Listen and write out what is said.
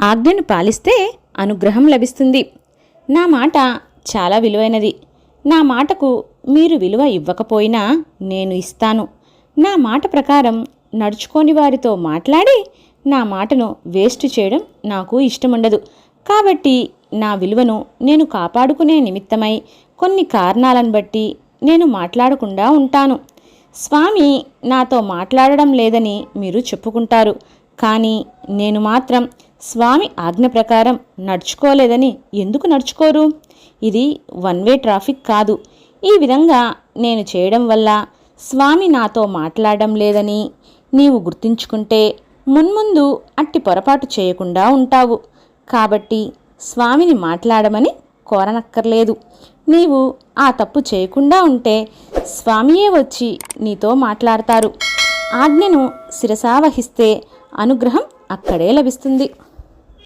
ఆజ్ఞను పాలిస్తే అనుగ్రహం లభిస్తుంది. నా మాట చాలా విలువైనది. నా మాటకు మీరు విలువ ఇవ్వకపోయినా నేను ఇస్తాను. నా మాట ప్రకారం నడుచుకోని వారితో మాట్లాడి నా మాటను వేస్ట్ చేయడం నాకు ఇష్టముండదు. కాబట్టి నా విలువను నేను కాపాడుకునే నిమిత్తమై కొన్ని కారణాలను బట్టి నేను మాట్లాడకుండా ఉంటాను. స్వామి నాతో మాట్లాడడం లేదని మీరు చెప్పుకుంటారు, కానీ నేను మాత్రం స్వామి ఆజ్ఞ ప్రకారం నడుచుకోలేదని ఎందుకు నడుచుకోరు? ఇది వన్ వే ట్రాఫిక్ కాదు. ఈ విధంగా నేను చేయడం వల్ల స్వామి నాతో మాట్లాడడం లేదని నీవు గుర్తుంచుకుంటే మున్ముందు అట్టి పొరపాటు చేయకుండా ఉంటావు. కాబట్టి స్వామిని మాట్లాడమని కోరనక్కర్లేదు. నీవు ఆ తప్పు చేయకుండా ఉంటే స్వామియే వచ్చి నీతో మాట్లాడతారు. ఆజ్ఞను శిరసావహిస్తే అనుగ్రహం అక్కడే లభిస్తుంది.